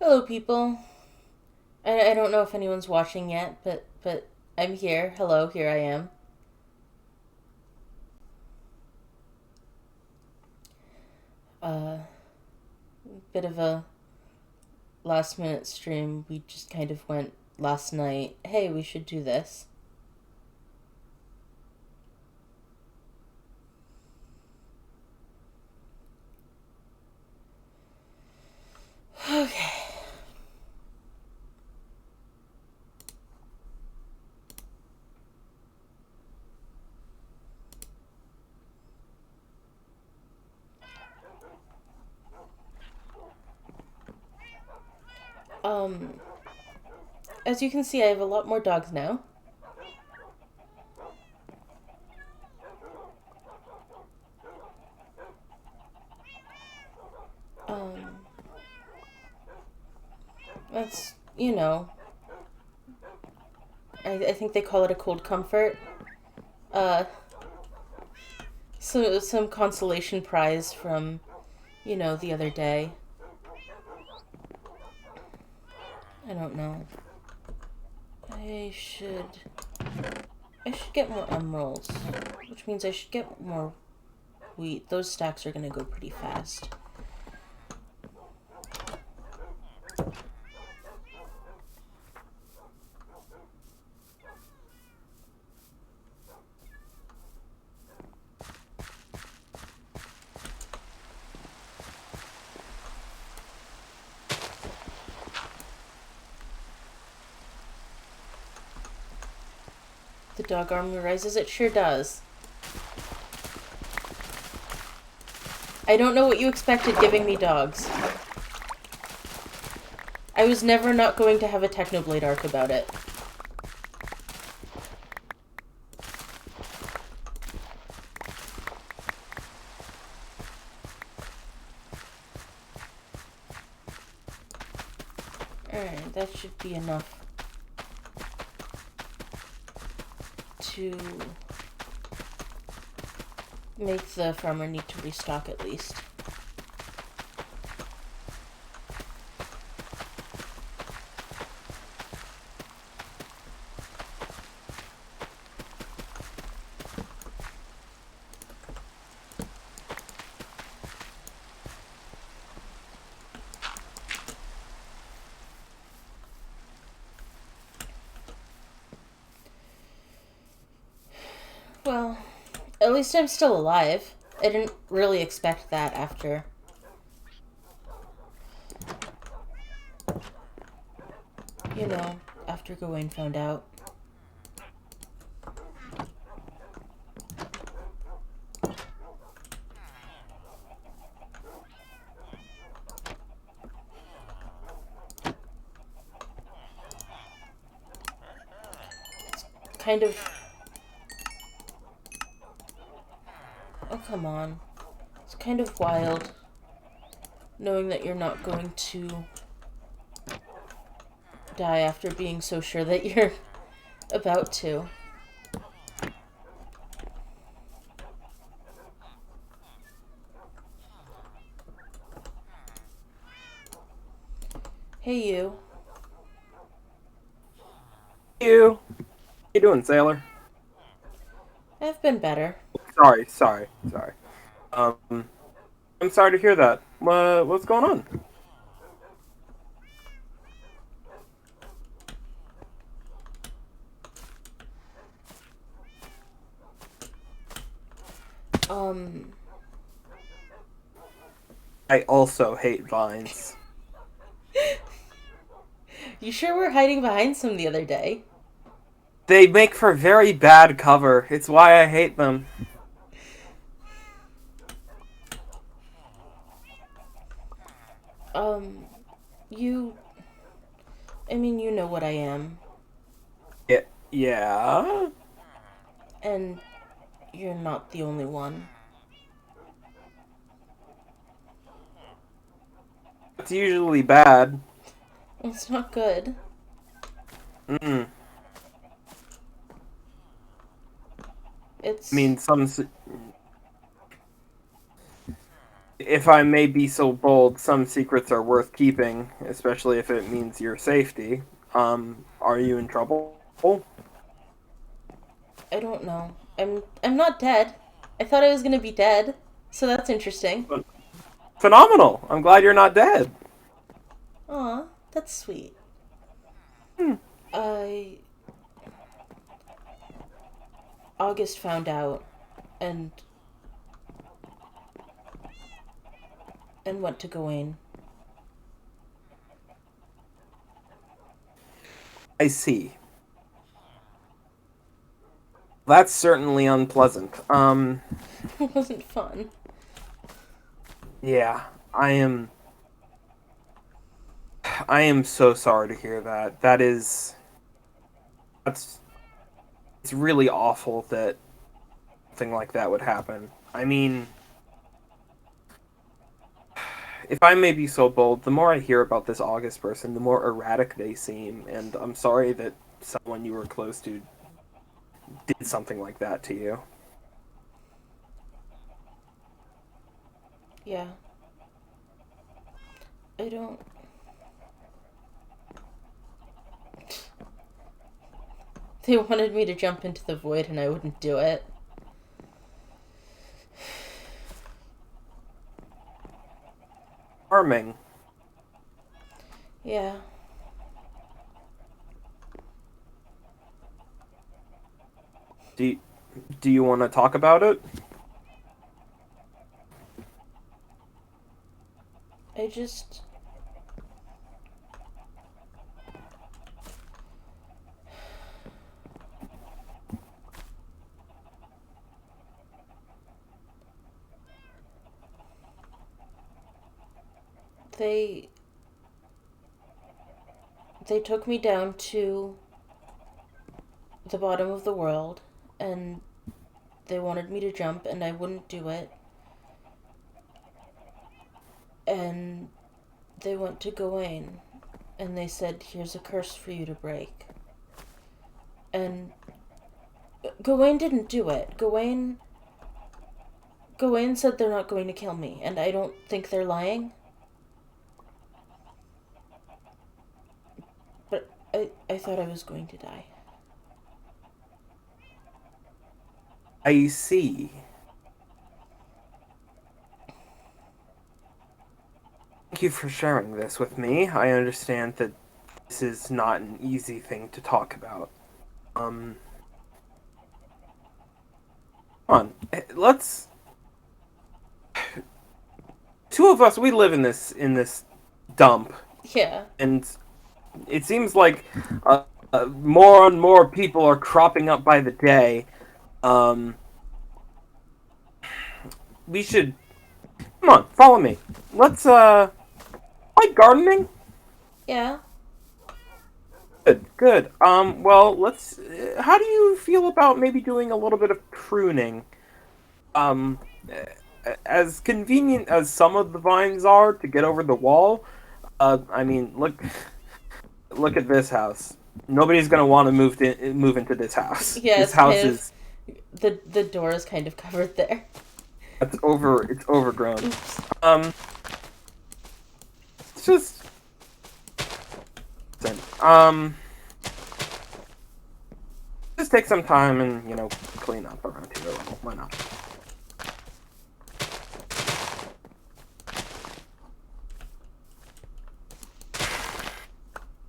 Hello, people. I don't know if anyone's watching yet, but I'm here. Hello, here I am. Uh, Bit of a last minute stream. We just kind of went last night. Hey, we should do this. Okay. Um, as you can see, I have a lot more dogs now. Um, that's, I think they call it a cold comfort. Uh, so some consolation prize from, the other day. I don't know. I should I should get more emeralds, which means I should get more wheat. Those stacks are gonna go pretty fast. The dog army rises. It sure does. I don't know what you expected giving me dogs. I was never not going to have a Technoblade arc about it. Alright, that should be enough to make the farmer need to restock at least. Well, at least I'm still alive. I didn't really expect that after Gawain found out. Kind of... Oh, come on. It's kind of wild knowing that you're not going to die after being so sure that you're about to. Hey, you. You. How you doing, sailor? I've been better. Sorry. I'm sorry to hear that. What's going on? Um, I also hate vines. you sure were hiding behind some the other day. They make for very bad cover. It's why I hate them. Um, you... I mean, you know what I am. Yeah. And you're not the only one. It's usually bad. It's not good. Mm. I It's... mean, if I may be so bold, some secrets are worth keeping, especially if it means your safety. Are you in trouble? I don't know. I'm not dead. I thought I was gonna be dead, so that's interesting. Phenomenal. I'm glad you're not dead. Aw, that's sweet. Hmm. I August found out and went to Gawain. I see. That's certainly unpleasant. It wasn't fun. Yeah, I am. I am so sorry to hear that. That's it's really awful that something like that would happen. I mean, if I may be so bold, the more I hear about this August person, the more erratic they seem, and I'm sorry that someone you were close to did something like that to you. Yeah. I don't. They wanted me to jump into the void and I wouldn't do it. Harming. Yeah. Do you, do you want to talk about it? I just. They. They took me down to the bottom of the world and they wanted me to jump and I wouldn't do it. And they went to Gawain and they said, "Here's a curse for you to break." And Gawain didn't do it. Gawain said they're not going to kill me, and I don't think they're lying. But I thought I was going to die. I see. Thank you for sharing this with me. I understand that this is not an easy thing to talk about. Um, Come on, let's. Two of us, we live in this dump, Yeah. and it seems like more and more people are cropping up by the day. Um, we should come on, follow me. Let's like gardening. Yeah. Good, good. Well, let's. How do you feel about maybe doing a little bit of pruning? Um, as convenient as some of the vines are to get over the wall, I mean, look at this house. Nobody's gonna want to move into this house. Yeah, This it's kind house of is the door is kind of covered there. it's overgrown. Oops. Um, it's just um, just take some time and clean up around here a little. Why not?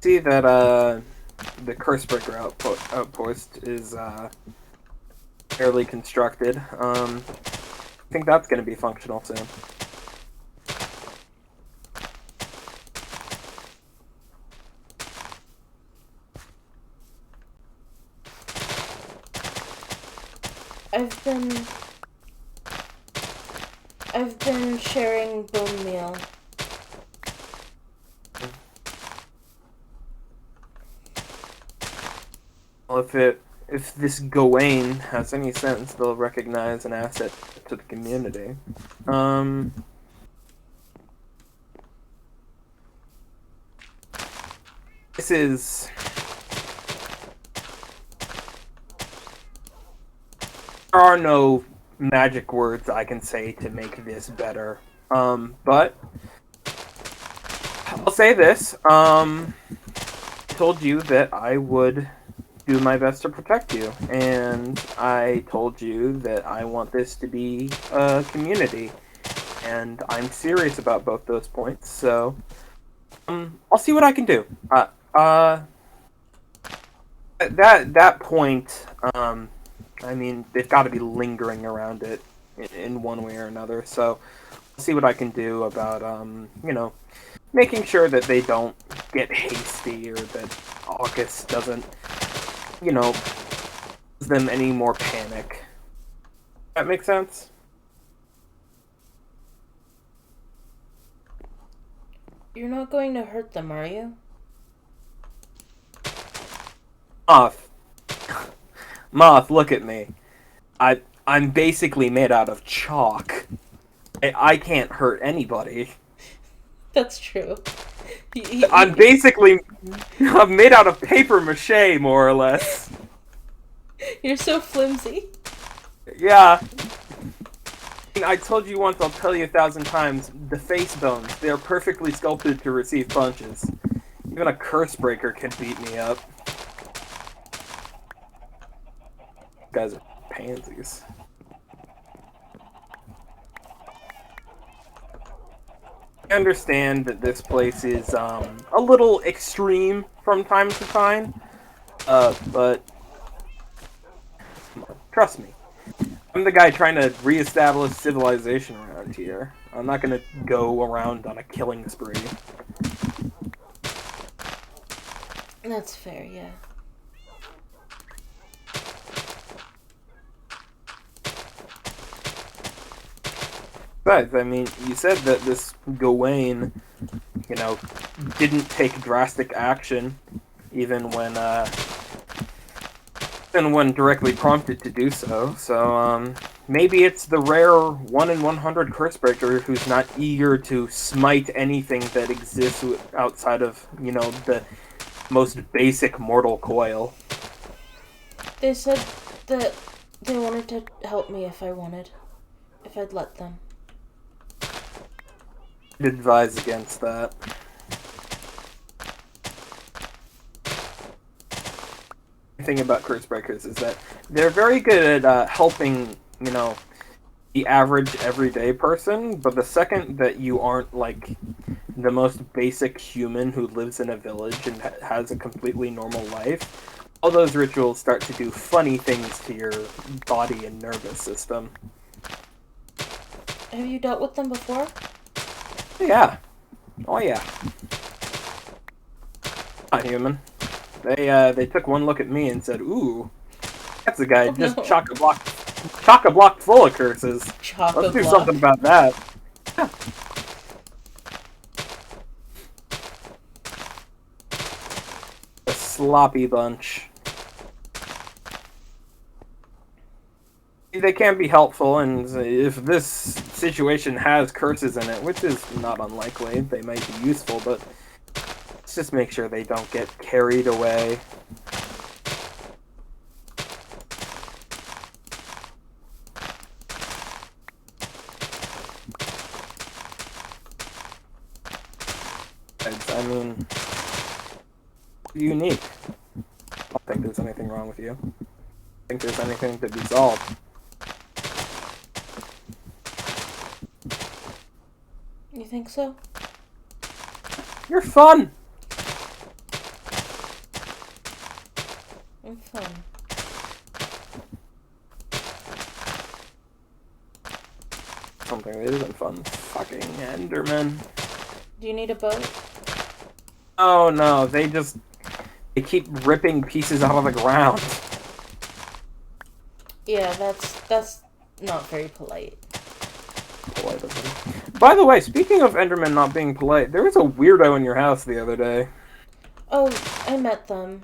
See that the curse breaker outpost is fairly constructed. I think that's going to be functional soon. I've been I've been sharing bone meal. Well, if this Gawain has any sense, they'll recognize an asset to the community. This is. There are no magic words I can say to make this better. But I'll say this. I told you that I would do my best to protect you, and I told you that I want this to be a community, and I'm serious about both those points. So, I'll see what I can do. That point, I mean, they've got to be lingering around it in one way or another. So, I'll see what I can do about, making sure that they don't get hasty or that August doesn't, cause them any more panic. That makes sense? You're not going to hurt them, are you? Moth, Moth, look at me. I'm basically made out of chalk. I can't hurt anybody. That's true. I'm basically I'm made out of paper mache, more or less. You're so flimsy. Yeah. I told you once, I'll tell you 1,000 times, the face bones, they are perfectly sculpted to receive punches. Even a curse breaker can beat me up. You guys are pansies. I understand that this place is a little extreme from time to time, but trust me. I'm the guy trying to reestablish civilization around here. I'm not gonna go around on a killing spree. That's fair, yeah. Besides, I mean, you said that this Gawain, didn't take drastic action, even when directly prompted to do so. So, maybe it's the rare 1 in 100 Cursebreaker who's not eager to smite anything that exists outside of, the most basic mortal coil. They said that they wanted to help me if I'd let them. I'd advise against that. The thing about curse breakers is that they're very good at helping, the average everyday person, but the second that you aren't like the most basic human who lives in a village and has a completely normal life, all those rituals start to do funny things to your body and nervous system. Have you dealt with them before? Yeah. Oh yeah. Not human. They took one look at me and said, "Ooh, that's a guy just no. chock-a-block full of curses. Let's do something about that." Yeah. A sloppy bunch. They can be helpful, and if this situation has curses in it, which is not unlikely, they might be useful, but let's just make sure they don't get carried away. I mean, unique. I don't think there's anything wrong with you. I think there's anything to be solved. You think so? You're fun! I'm fun. Something that isn't fun. Fucking Enderman. Do you need a boat? Oh no, they keep ripping pieces out of the ground. Yeah, that's not very polite. Polite of them. By the way, speaking of Enderman not being polite, there was a weirdo in your house the other day. Oh, I met them.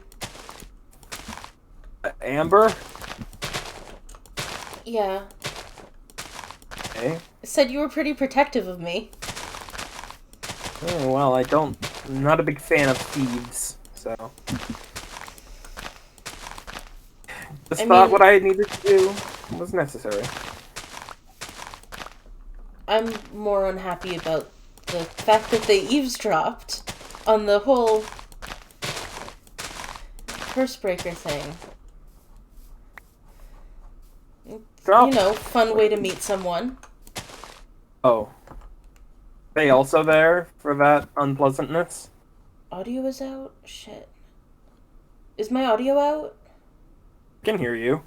Amber? Yeah. Okay. Said you were pretty protective of me. Oh, well, I'm not a big fan of thieves, so. Just thought what I needed to do was necessary. I'm more unhappy about the fact that they eavesdropped on the whole curse breaker thing. Drop. You know, fun way to meet someone. Oh. They also there for that unpleasantness? Audio is out? Shit. Is my audio out? I can hear you.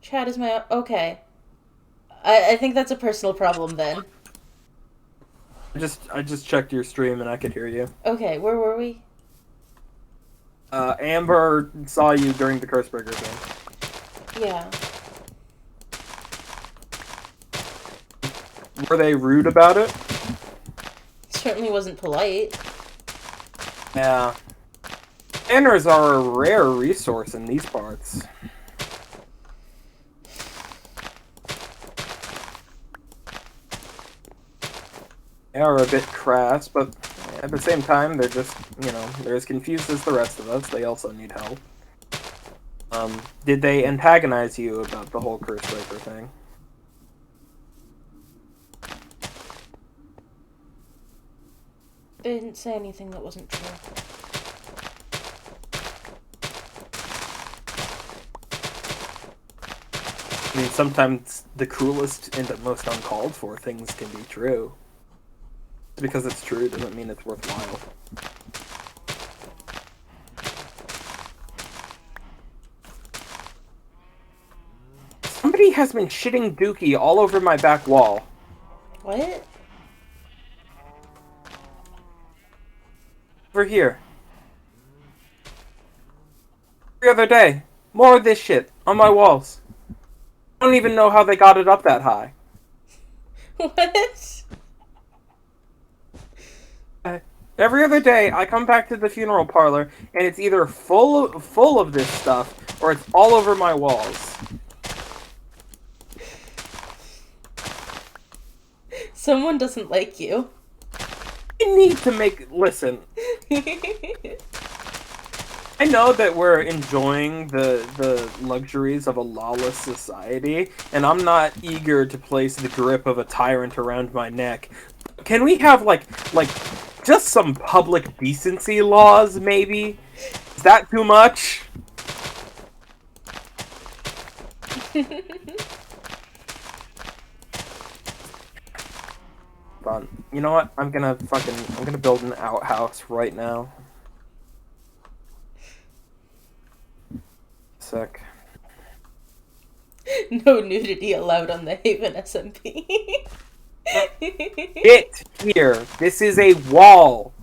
Chat, is my... Okay. I think that's a personal problem then. I just checked your stream and I could hear you. Okay, where were we? Amber saw you during the Cursebreaker thing. Yeah. Were they rude about it? Certainly wasn't polite. Yeah. Manners are a rare resource in these parts. They are a bit crass, but at the same time, they're just, you know, they're as confused as the rest of us. They also need help. Did they antagonize you about the whole Cursebreaker thing? They didn't say anything that wasn't true. I mean, sometimes the cruelest and the most uncalled for things can be true. Because it's true doesn't mean it's worthwhile. Somebody has been shitting dookie all over my back wall. What? Over here. Every other day. More of this shit on my walls. I don't even know how they got it up that high. What? Every other day, I come back to the funeral parlor, and it's either full of this stuff, or it's all over my walls. Someone doesn't like you. I need to listen. I know that we're enjoying the luxuries of a lawless society, and I'm not eager to place the grip of a tyrant around my neck. Can we have, like, just some public decency laws, maybe? Is that too much? Hold on. You know what? I'm gonna build an outhouse right now. Sec. No nudity allowed on the Haven SMP. Get here. This is a wall.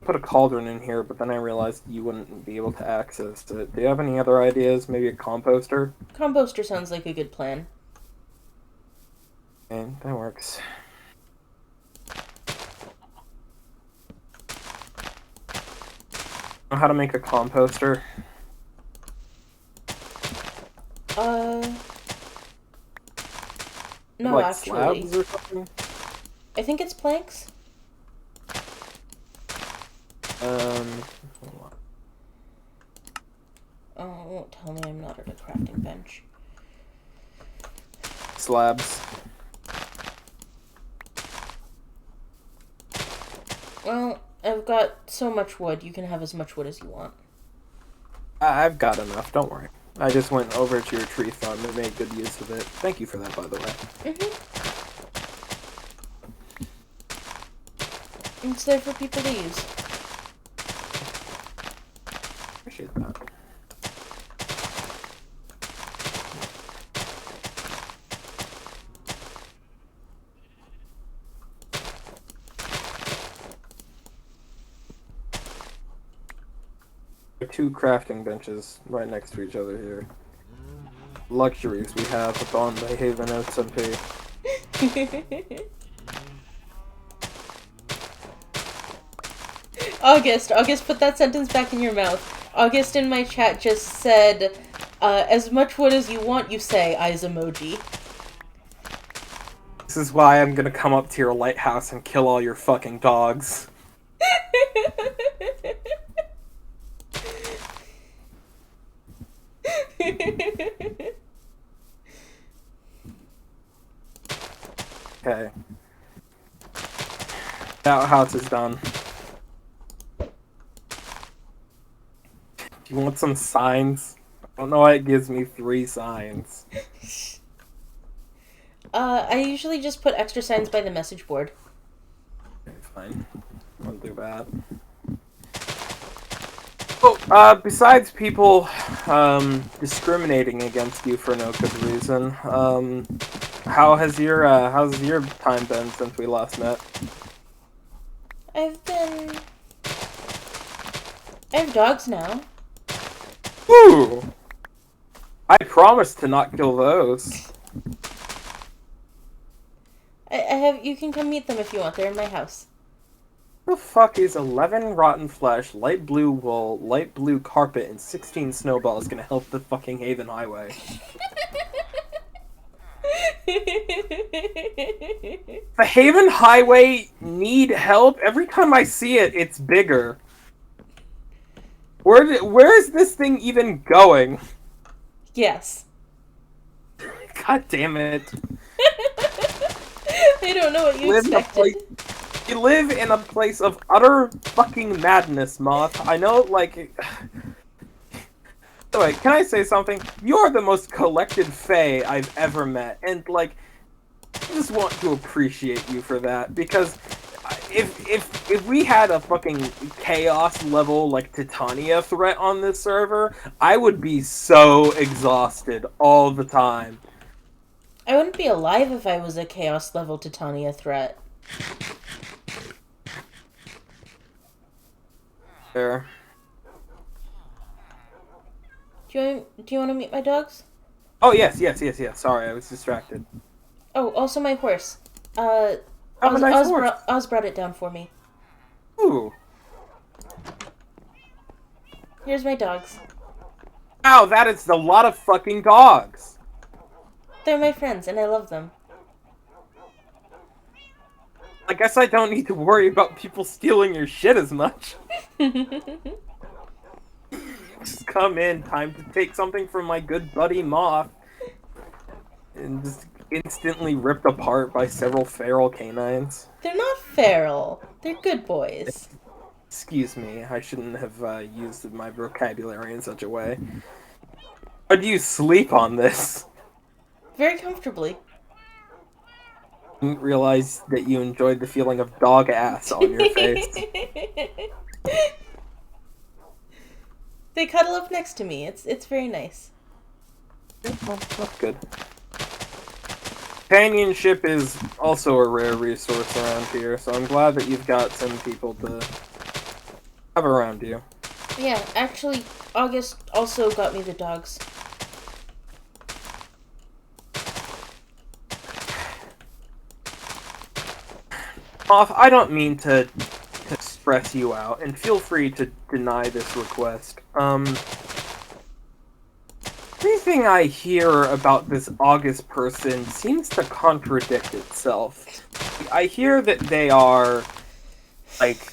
Put a cauldron in here, but then I realized you wouldn't be able to access it. Do you have any other ideas? Maybe a composter? Composter sounds like a good plan. Okay, that works. Know how to make a composter? No, like actually. Slabs or something? I think it's planks. Hold on. Oh, it won't tell me I'm not at a crafting bench. Slabs. Well, I've got so much wood. You can have as much wood as you want. I've got enough, don't worry. I just went over to your tree farm and made good use of it. Thank you for that, by the way. It's there for people to use. Appreciate that. There are two crafting benches right next to each other here. Luxuries we have upon the Haven SMP. August, put that sentence back in your mouth. August in my chat just said, as much wood as you want, you say, eyes emoji. This is why I'm gonna come up to your lighthouse and kill all your fucking dogs. Okay. Now house is done. Do you want some signs? I don't know why it gives me 3 signs. I usually just put extra signs by the message board. Okay, fine. I'll do that. Oh, besides people, discriminating against you for no good reason, how's your time been since we last met? I have dogs now. Ooh! I promise to not kill those. You can come meet them if you want. They're in my house. The fuck is 11 rotten flesh, light blue wool, light blue carpet, and 16 snowballs gonna help the fucking Haven Highway? The Haven Highway need help? Every time I see it, it's bigger. Where is this thing even going? Yes. God damn it. I don't know what you expected. You live in a place of utter fucking madness, Moth. I know, like... Wait, can I say something? You're the most collected fae I've ever met, and, like, I just want to appreciate you for that, because if we had a fucking chaos level, like, Titania threat on this server, I would be so exhausted all the time. I wouldn't be alive if I was a chaos level Titania threat. There. Do you want to meet my dogs? Oh, yes. Sorry, I was distracted. Oh, also my horse. Have a nice horse. Oz brought it down for me. Ooh. Here's my dogs. Wow, that is a lot of fucking dogs. They're my friends, and I love them. I guess I don't need to worry about people stealing your shit as much. Just come in, time to take something from my good buddy Moth. And just instantly ripped apart by several feral canines. They're not feral. They're good boys. Excuse me, I shouldn't have used my vocabulary in such a way. How do you sleep on this? Very comfortably. Didn't realize that you enjoyed the feeling of dog ass on your face. They cuddle up next to me. It's very nice. Well, that's good. Companionship is also a rare resource around here, so I'm glad that you've got some people to have around you. Yeah, actually, August also got me the dogs. Moth, I don't mean to stress you out, and feel free to deny this request. Everything I hear about this August person seems to contradict itself. I hear that they are, like,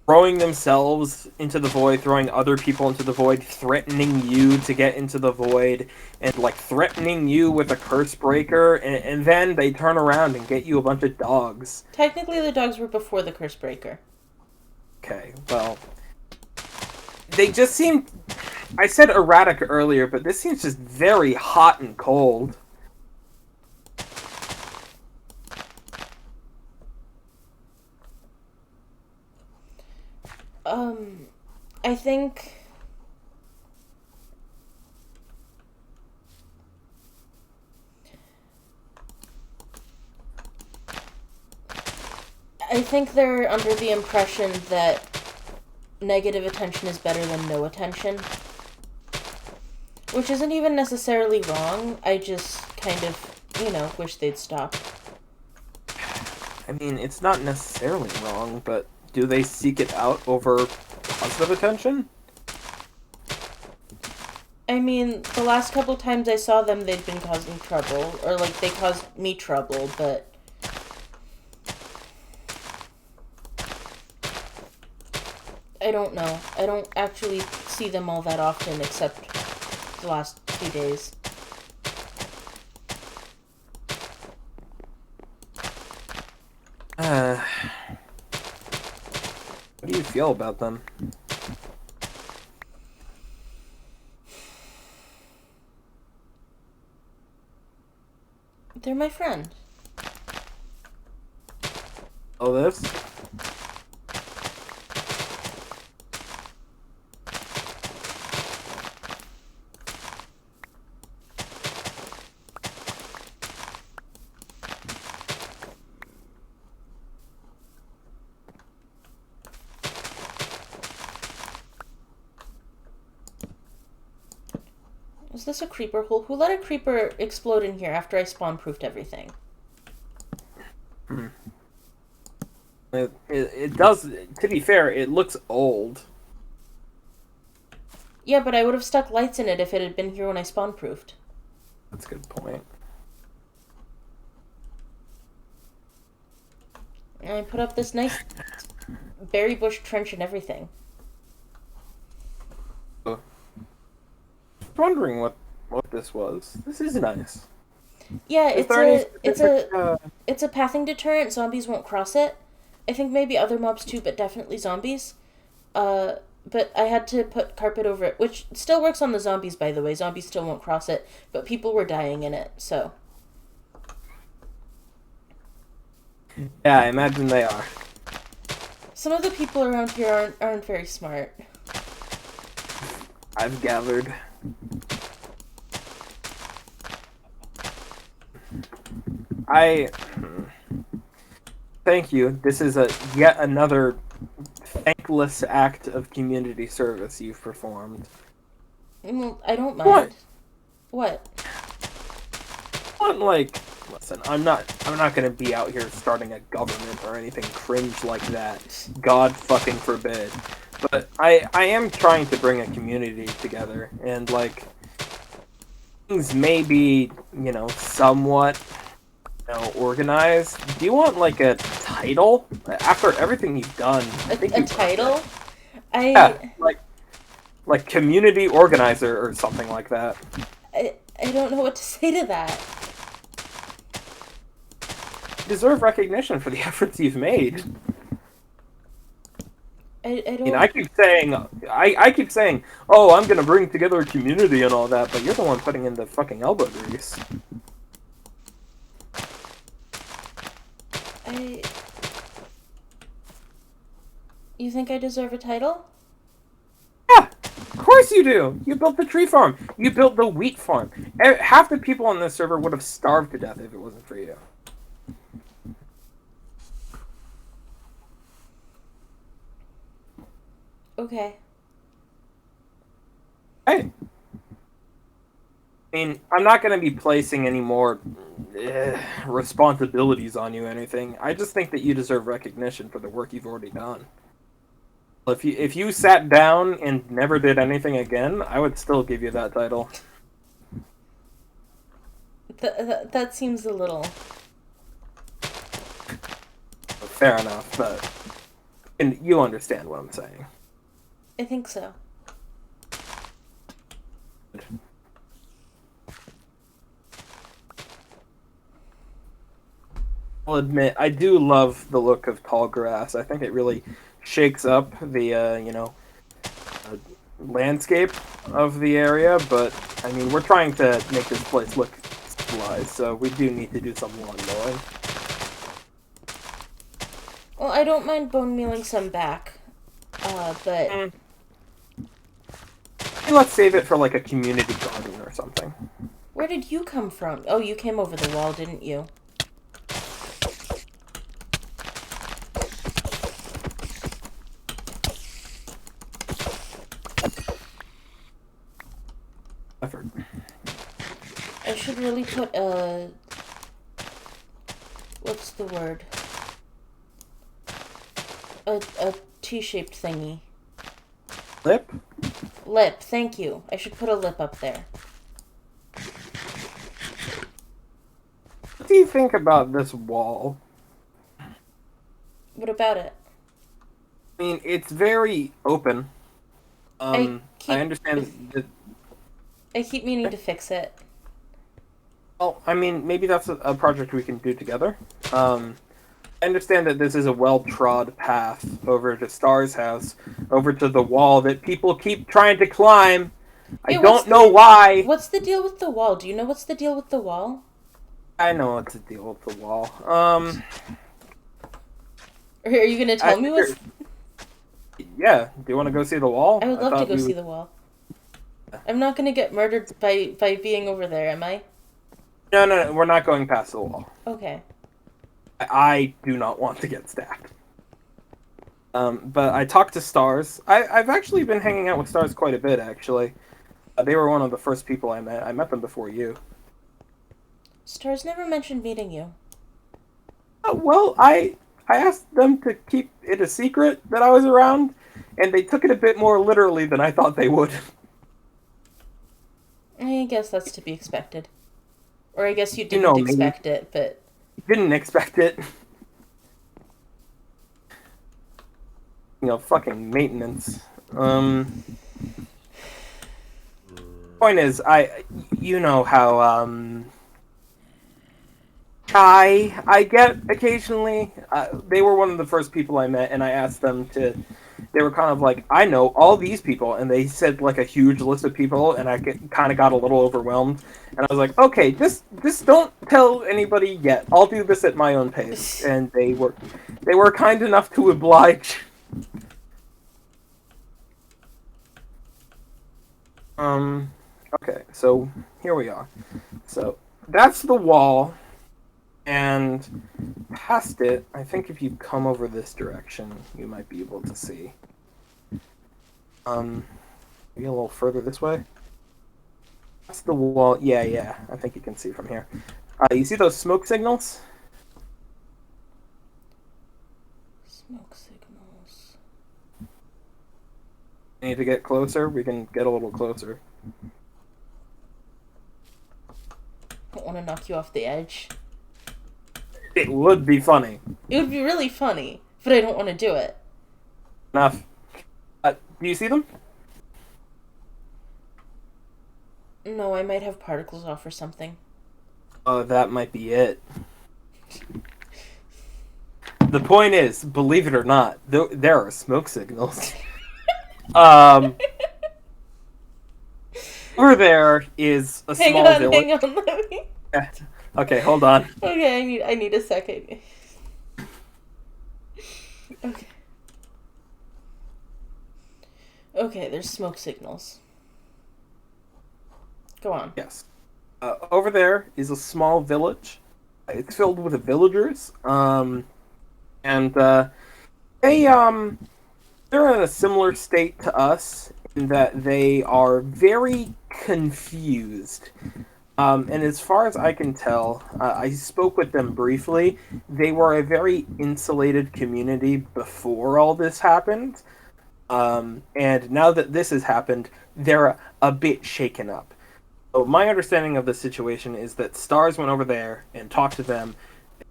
throwing themselves into the void, throwing other people into the void, threatening you to get into the void, and, like, threatening you with a curse breaker, and then they turn around and get you a bunch of dogs. Technically, the dogs were before the curse breaker. Okay, well... They just seem... I said erratic earlier, but this seems just very hot and cold. I think... I think they're under the impression that negative attention is better than no attention. Which isn't even necessarily wrong. I just kind of, wish they'd stop. I mean, it's not necessarily wrong, but do they seek it out over positive attention? I mean, the last couple times I saw them, they'd been causing trouble. Or, like, they caused me trouble, but... I don't know. I don't actually see them all that often, except the last few days. How do you feel about them? They're my friend. Oh, this? Is this a creeper hole? Who let a creeper explode in here after I spawn-proofed everything? Hmm. It does, to be fair, it looks old. Yeah, but I would have stuck lights in it if it had been here when I spawn-proofed. That's a good point. And I put up this nice berry bush trench and everything. I was wondering what this was. This is nice. Yeah, Is there any it's specific, a pathing deterrent. Zombies won't cross it. I think maybe other mobs too, but definitely zombies. But I had to put carpet over it, which still works on the zombies, by the way. Zombies still won't cross it, but people were dying in it, so. Yeah, I imagine they are. Some of the people around here aren't very smart. I've gathered. I thank you. This is yet another thankless act of community service you've performed. Well, I don't What? mind. What? Like, listen, I'm not gonna be out here starting a government or anything cringe like that. God fucking forbid. But I am trying to bring a community together, and like things may be, somewhat, organized. Do you want like a title after everything you've done? I think A title? Yeah, like community organizer or something like that. I don't know what to say to that. You deserve recognition for the efforts you've made. I don't. I keep saying, oh, I'm gonna bring together a community and all that, but you're the one putting in the fucking elbow grease. You think I deserve a title? Yeah, of course you do. You built the tree farm. You built the wheat farm. Half the people on this server would have starved to death if it wasn't for you. Okay. Hey. I mean, I'm not going to be placing any more responsibilities on you or anything. I just think that you deserve recognition for the work you've already done. If you sat down and never did anything again, I would still give you that title. That seems a little. Fair enough, but and you understand what I'm saying. I think so. I'll admit, I do love the look of tall grass. I think it really shakes up the, landscape of the area, but, I mean, we're trying to make this place look civilized, so we do need to do some lawn mowing. Well, I don't mind bone mealing some back, but... Let's save it for, like, a community garden or something. Where did you come from? Oh, you came over the wall, didn't you? Effort. I should really put a... What's the word? A T-shaped thingy. Lip? Lip, thank you. I should put a lip up there. What do you think about this wall? What about it? I mean, it's very open. I I keep understand that. I keep meaning to fix it. Well, I mean, maybe that's a project we can do together. Um, I understand that this is a well-trod path over to Star's house, over to the wall that people keep trying to climb. I Yeah, don't know why. what's the deal with the wall? Do you know what's the deal with the wall? I know what's the deal with the wall. Or are you gonna tell me Sure. what's? Yeah. Do you want to go see the I wall? would I love to thought go we see would. the wall. I'm not gonna get murdered by being over there, am I? No, no, no. We're not going past the wall. Okay. I do not want to get stabbed. But I talked to Stars. I've actually been hanging out with Stars quite a bit, actually. They were one of the first people I met. I met them before you. Stars never mentioned meeting you. Well, I asked them to keep it a secret that I was around, and they took it a bit more literally than I thought they would. I guess that's to be expected. Or I guess you You didn't know me. expect it, but Didn't expect it. Fucking maintenance. Point is, you know how shy I get occasionally. They were one of the first people I met, and I asked them to. They were kind of like, I know all these people, and they said like a huge list of people, and kind of got a little overwhelmed. And I was like, okay, just don't tell anybody yet. I'll do this at my own pace. And they were kind enough to oblige. Um, okay, so here we are. So that's the wall. And past it, I think if you come over this direction, you might be able to see. Maybe a little further this way. That's the wall. Yeah, yeah. I think you can see from here. You see those smoke signals? smoke signals. You need to get closer. We can get a little closer. I don't want to knock you off the edge. It would be funny. It would be really funny, but I don't want to do it. Enough. Do you see them? No, I might have particles off or something. Oh, that might be it. The point is, believe it or not, there are smoke signals. Um, over there is a small village. Hang on, let me. Okay, hold on. Okay, I need a second. Okay. Okay, there's smoke signals. Go on. Yes. Over there is a small village. It's filled with villagers. And they're in a similar state to us in that they are very confused. And as far as I can tell, I spoke with them briefly. They were a very insulated community before all this happened. And now that this has happened, they're a bit shaken up. So my understanding of the situation is that Stars went over there and talked to them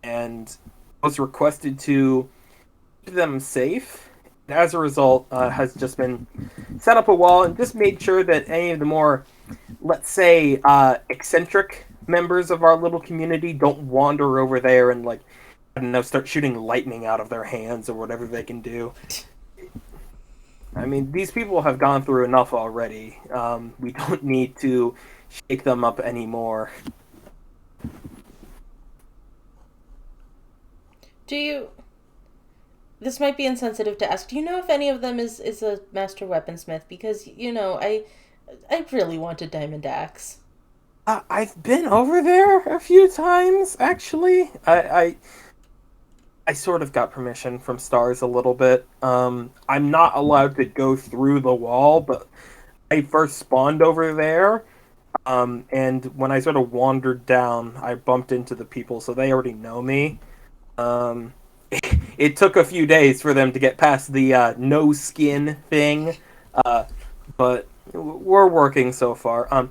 and was requested to keep them safe. And as a result, has just been set up a wall and just made sure that any of the more, let's say, eccentric members of our little community don't wander over there and, like, I don't know, start shooting lightning out of their hands or whatever they can do. I mean, these people have gone through enough already. We don't need to shake them up anymore. Do you? This might be insensitive to ask. Do you know if any of them is a master weaponsmith? Because I really want a diamond axe. I've been over there a few times, actually. I sort of got permission from Stars a little bit. I'm not allowed to go through the wall, but I first spawned over there. And when I sort of wandered down, I bumped into the people, so they already know me. Um, it took a few days for them to get past the no skin thing, uh, but we're working so far.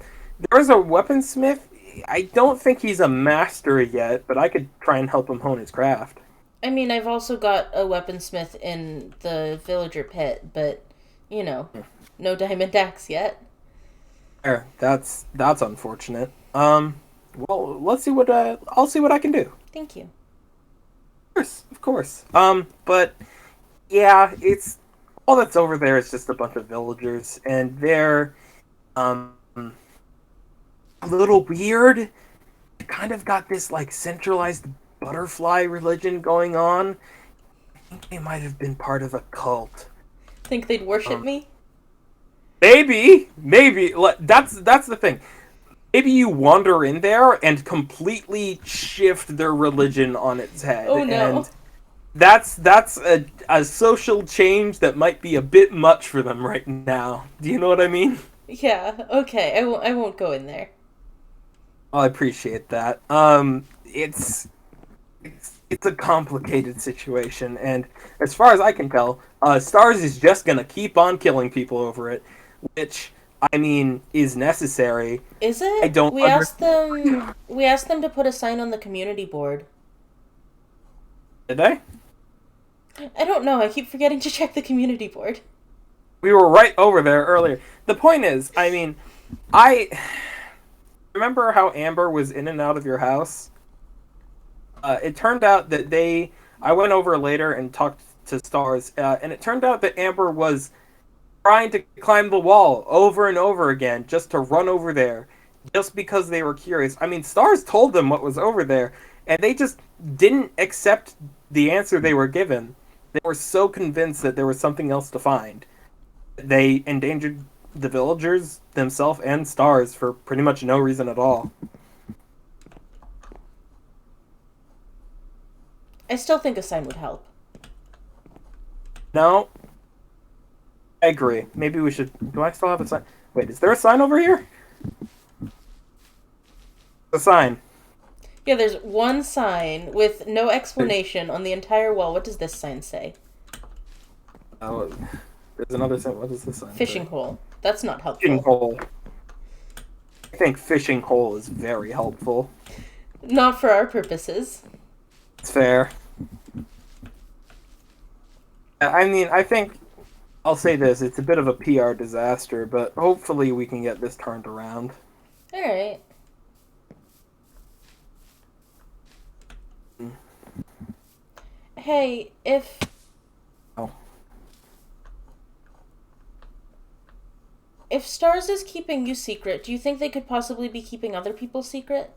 There's a weaponsmith. I don't think he's a master yet, but I could try and help him hone his craft. I mean, I've also got a weaponsmith in the villager pit, but, you know, no diamond axe yet. There, that's unfortunate. Well, let's see what I'll see what I can do. Of Thank you. course, of course. But yeah, it's all that's over there is just a bunch of villagers, and they're um a little weird. Kind of got this like centralized butterfly religion going on. I think they might have been part of a cult. Think they'd worship Um, me? maybe that's the thing. Maybe you wander in there and completely shift their religion on its head, Oh no. and that's a social change that might be a bit much for them right now. Do you know what I mean? Yeah, okay, I won't go in there. I appreciate that. It's a complicated situation, and as far as I can tell, Stars is just gonna keep on killing people over it, which I mean is necessary. Is I it? don't We asked understand. them we asked them to put a sign on the community board. Did they? I don't know, I keep forgetting to check the community board. We were right over there earlier. The point is, I mean, I remember how Amber was in and out of your house. It turned out that they. I went over later and talked to Stars, and it turned out that Amber was trying to climb the wall over and over again just to run over there, just because they were curious. I mean, Stars told them what was over there, and they just didn't accept the answer they were given. They were so convinced that there was something else to find. They endangered the villagers, themselves, and Stars for pretty much no reason at all. I still think a sign would help. No, I agree. Maybe we should. Do I still have a sign? Wait, is there a sign over here? A sign. Yeah, there's one sign with no explanation on the entire wall. What does this sign say? Oh, there's another sign. What does this sign Fishing say? hole. That's not Fishing helpful. hole. I think fishing hole is very helpful. Not for our purposes. It's fair. I mean, I think I'll say this: it's a bit of a PR disaster, but hopefully we can get this turned around. Alright. Hey, Oh, if Stars is keeping you secret, do you think they could possibly be keeping other people secret?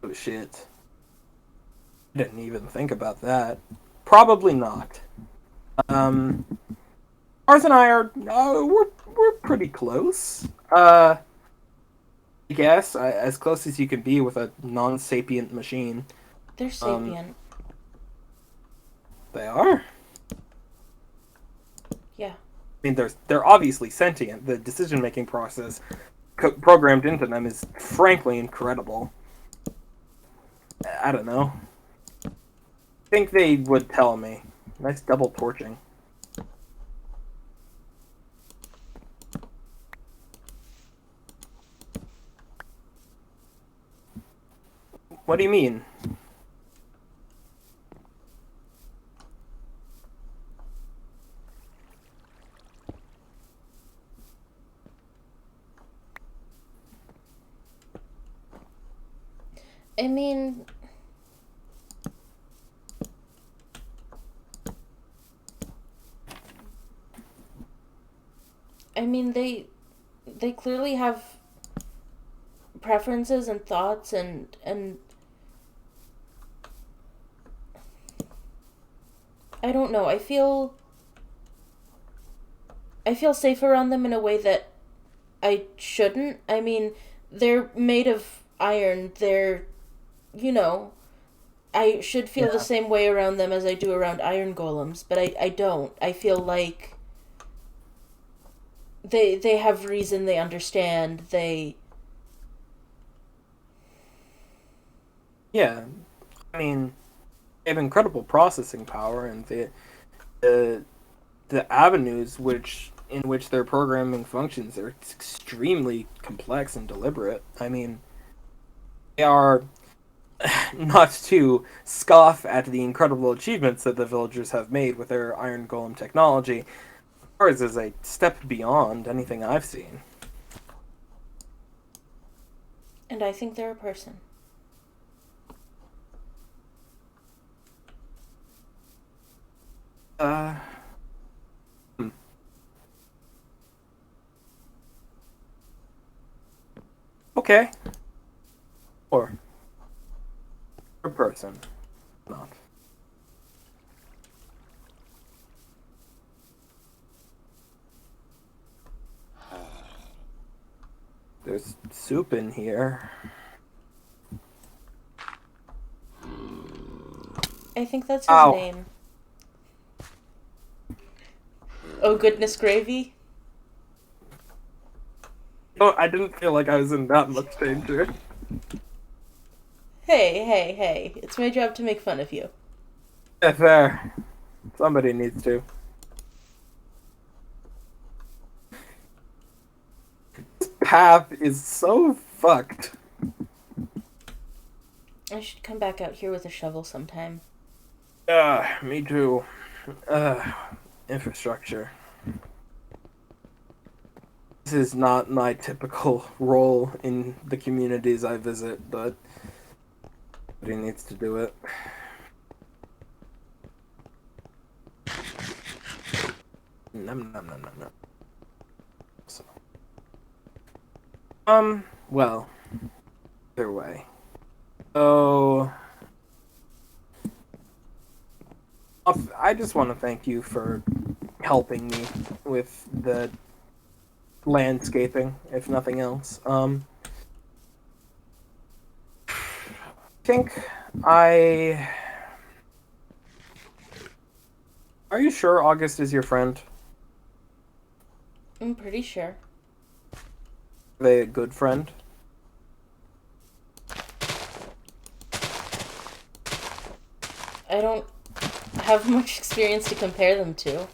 oh shit! I didn't even think about that. Probably not. Um, Ours and I are we're pretty close. I guess as close as you can be with a non-sapient machine. They're Um, sapient. they are. Yeah. I mean, they're obviously sentient. The decision-making process programmed into them is frankly incredible. I don't know. I think they would tell me. Nice double torching. What do you mean? I mean, they clearly have preferences and thoughts and I don't know. I feel safe around them in a way that I shouldn't. I mean, they're made of iron. You know, I should feel the Yeah. same way around them as I do around iron golems, but I don't. I feel like they have reason, they understand, they Yeah. I mean, they have incredible processing power, and the the avenues in which their programming functions are it's, extremely complex and deliberate. I mean, they are. I mean, they have incredible processing power, and the avenues in which their programming functions are extremely complex and deliberate. I mean, they are. I mean, they have incredible processing power, and the the avenues in which their programming functions are extremely complex and deliberate. I mean, not to scoff at the incredible achievements that the villagers have made with their iron golem technology, ours is a step beyond anything I've seen. And I think they're a person. Uh, okay. Or a person. Not. There's soup in here. I think that's his Ow. name. Oh, goodness gravy? Oh, I didn't feel like I was in that much danger. Hey, hey, hey. It's my job to make fun of you. Yeah, fair. Somebody needs to. This path is so fucked. I should come back out here with a shovel sometime. Me too. Uh, infrastructure. This is not my typical role in the communities I visit, but somebody needs to do it. Nom nom nom nom nom. So, well, either way. So, I just want to thank you for helping me with the landscaping, if nothing else. I think I. Are you sure August is your friend? I'm pretty sure. Are they a good friend? I don't have much experience to compare them to.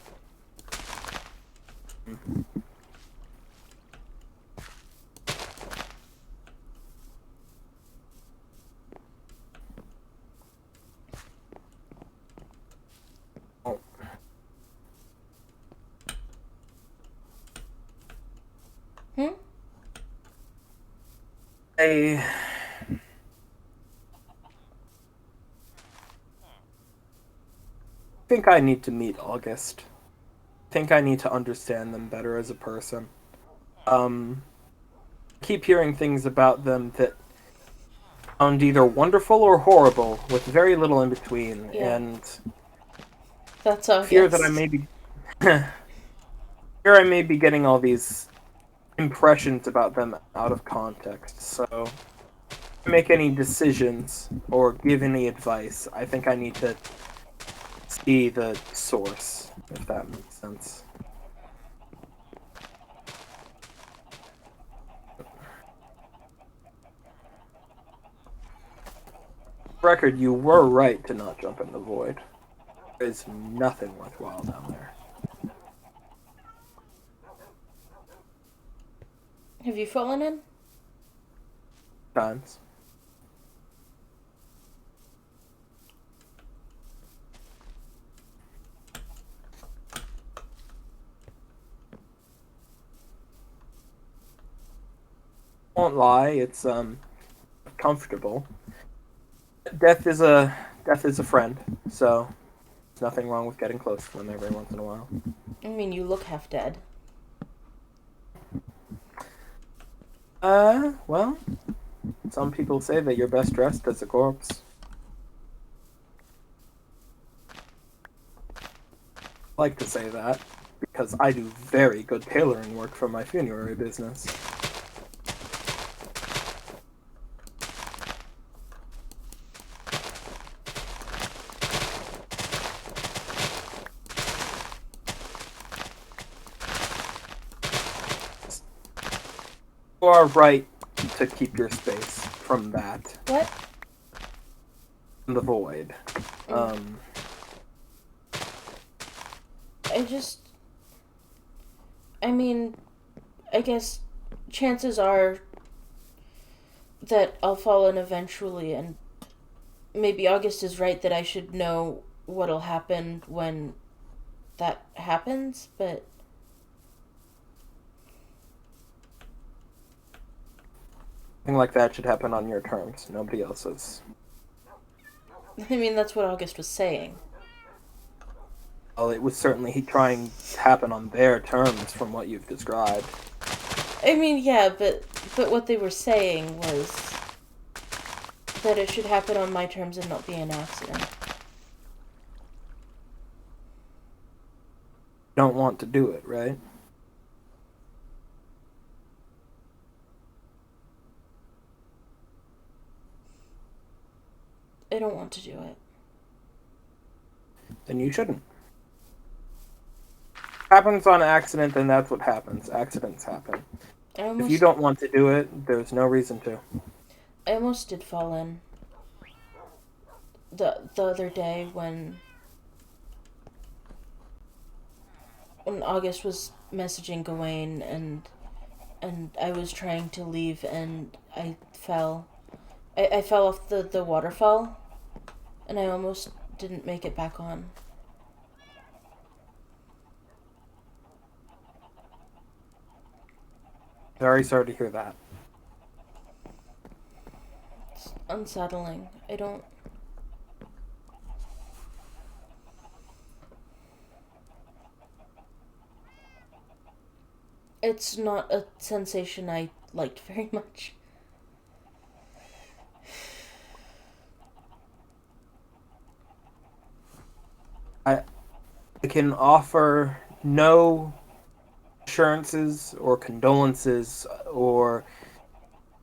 Oh. Hmm? I think I need to meet August. I think I need to understand them better as a person. Um, keep hearing things about them that sound either wonderful or horrible, with very little in between, Yeah. and That's fear that I August. may be fear I may be getting all these impressions about them out of context. So, to make any decisions or give any advice, I think I need to see the source, if that makes sense. Record, you were right to not jump in the void. There's nothing worthwhile down there. Have you fallen in? Times. Won't lie, it's comfortable. Death is a friend, so there's nothing wrong with getting close to them every once in a while. I mean, you look half dead. Well, some people say that you're best dressed as a corpse. I like to say that because I do very good tailoring work for my funerary business. You are right to keep your space from that, What? from the void. Mm. I just. I mean, I guess chances are that I'll fall in eventually, and maybe August is right that I should know what'll happen when that happens, but Something like that should happen on your terms, nobody else's. I mean, that's what August was saying. Well, it was certainly trying to happen on their terms from what you've described. I mean, yeah, but what they were saying was that it should happen on my terms and not be an accident. Don't want to do it, right? I don't want to do it. Then you shouldn't. Happens on accident, then that's what happens. Accidents happen. If you don't want to do it, there's no reason to. I almost did fall in. The other day when August was messaging Gawain and I was trying to leave and I fell. I fell off the waterfall and I almost didn't make it back on. Very sorry to hear that. It's unsettling. I don't... It's not a sensation I liked very much. I can offer no assurances or condolences or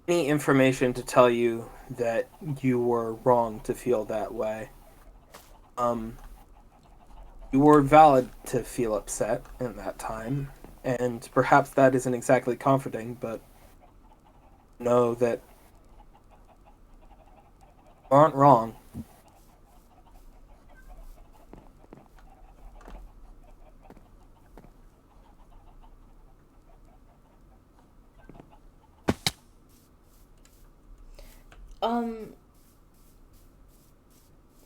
any information to tell you that you were wrong to feel that way. You were valid to feel upset in that time, and perhaps that isn't exactly comforting, but know that you aren't wrong.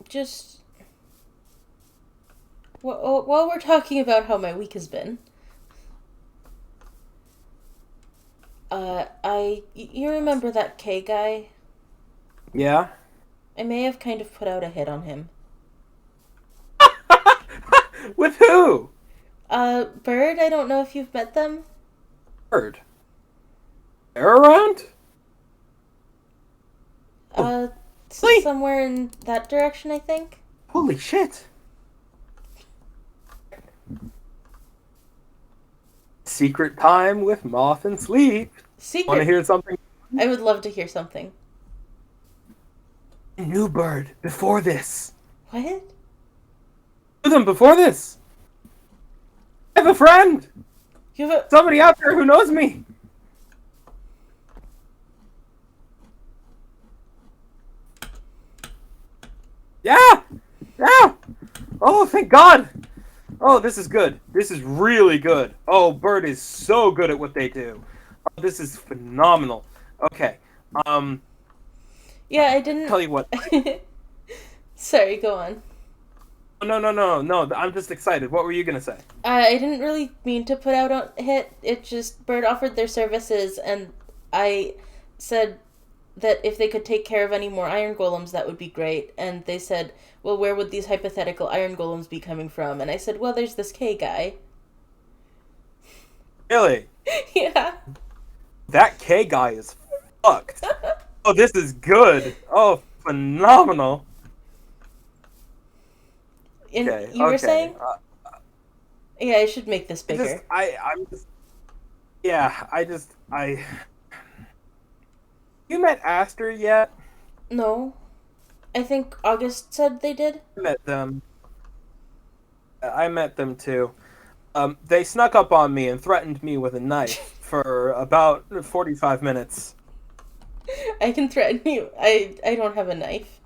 Just... While we're talking about how my week has been, you remember that K guy? Yeah? I may have kind of put out a hit on him. With who? Bird, I don't know if you've met them. Bird. They're around? Really? Somewhere in that direction, I think. Holy shit. Secret time with Moth and Sleep. Secret. Want to hear something? I would love to hear something. I knew Bird before this. What? I knew them before this. I have a friend. You have Somebody out there who knows me. Yeah. Yeah. Oh, thank God. Oh, this is good. This is really good. Oh, Bird is so good at what they do. Oh, this is phenomenal. Okay. Yeah, I didn't... Tell you what. Sorry, go on. No. I'm just excited. What were you going to say? I didn't really mean to put out a hit. It just... Bird offered their services, and I said that if they could take care of any more iron golems, that would be great. And they said, well, where would these hypothetical iron golems be coming from? And I said, well, there's this K guy. Really? Yeah. That K guy is fucked. Oh, this is good. Oh, phenomenal. And Okay, you were okay. saying? Yeah, I should make this bigger. You met Aster yet? No. I think August said they did. I met them. I met them too. They snuck up on me and threatened me with a knife for about 45 minutes. I can threaten you. I don't have a knife.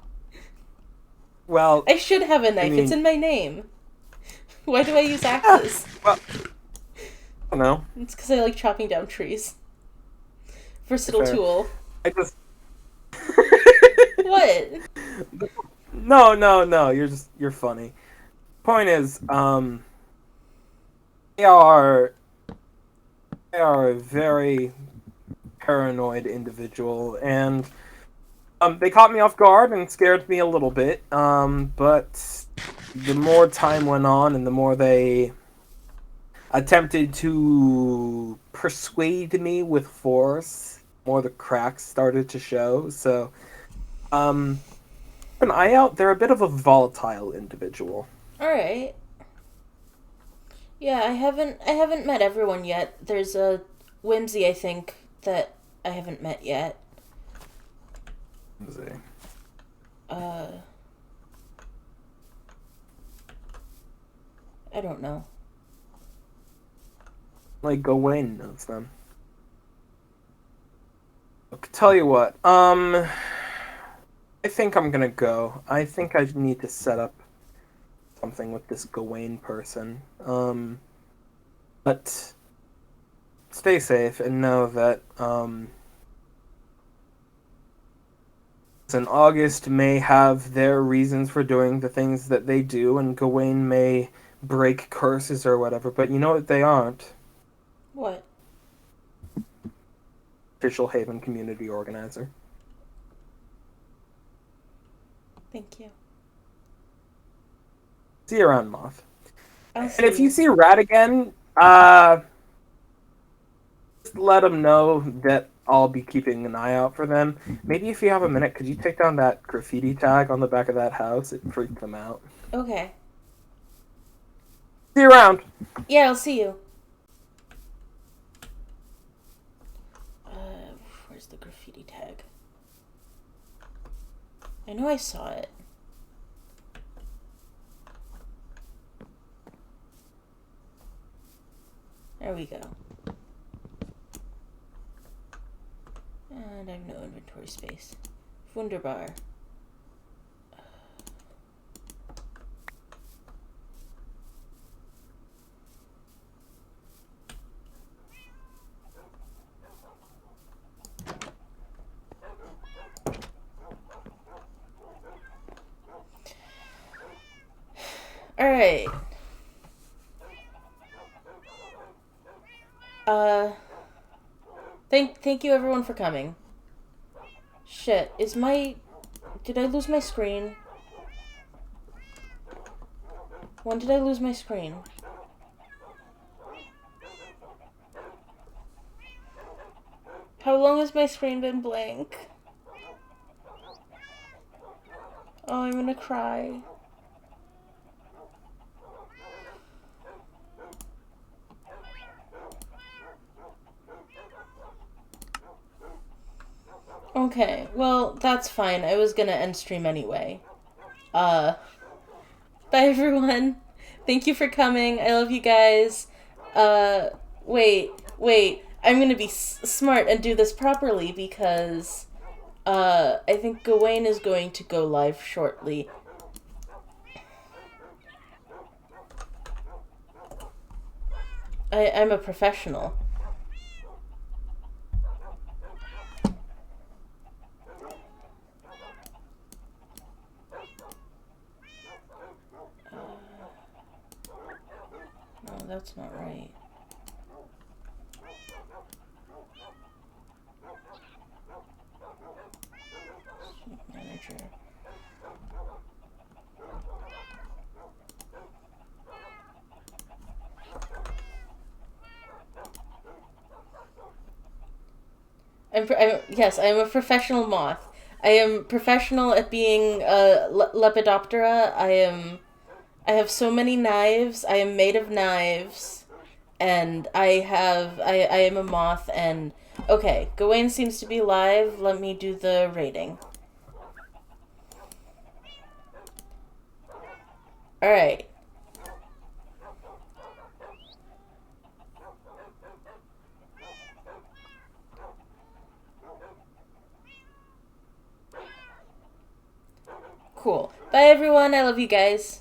Well, I should have a knife. I mean, it's in my name. Why do I use axes? Well, I don't know. It's because I like chopping down trees. Versatile Fair. tool. I just... What? No. You're funny. Point is, they are they are a very paranoid individual, and they caught me off guard and scared me a little bit. But the more time went on, and the more they attempted to persuade me with force, the more the cracks started to show. So, keep an eye out. They're a bit of a volatile individual. All right. Yeah, I haven't met everyone yet. There's a Whimsy, I think, that I haven't met yet. Let's see. Uh, I don't know. Like Gawain knows them. Look, tell you what. I think I'm gonna go. I think I need to set up something with this Gawain person. But stay safe and know that and August may have their reasons for doing the things that they do, and Gawain may break curses or whatever. But you know what they aren't? What? Official Haven community organizer. Thank you. See you around, Moth. I'll see And if you you. see Rat again, just let them know that I'll be keeping an eye out for them. Maybe if you have a minute, could you take down that graffiti tag on the back of that house? It freaked them out. Okay. See you around. Yeah, I'll see you. Where's the graffiti tag? I know I saw it. There we go. And I have no inventory space. Wunderbar. Alright. Thank you everyone for coming. Shit, did I lose my screen? When did I lose my screen? How long has my screen been blank? Oh, I'm gonna cry. Okay, well, that's fine. I was gonna end stream anyway. Bye everyone. Thank you for coming. I love you guys. Wait. I'm gonna be smart and do this properly because, I think Gawain is going to go live shortly. I'm a professional. No, that's not right. Manager. Yes, I am a professional moth. I am professional at being a Lepidoptera. I have so many knives. I am made of knives, and I am a moth. And okay, Gawain seems to be live. Let me do the rating. All right. Cool. Bye everyone. I love you guys.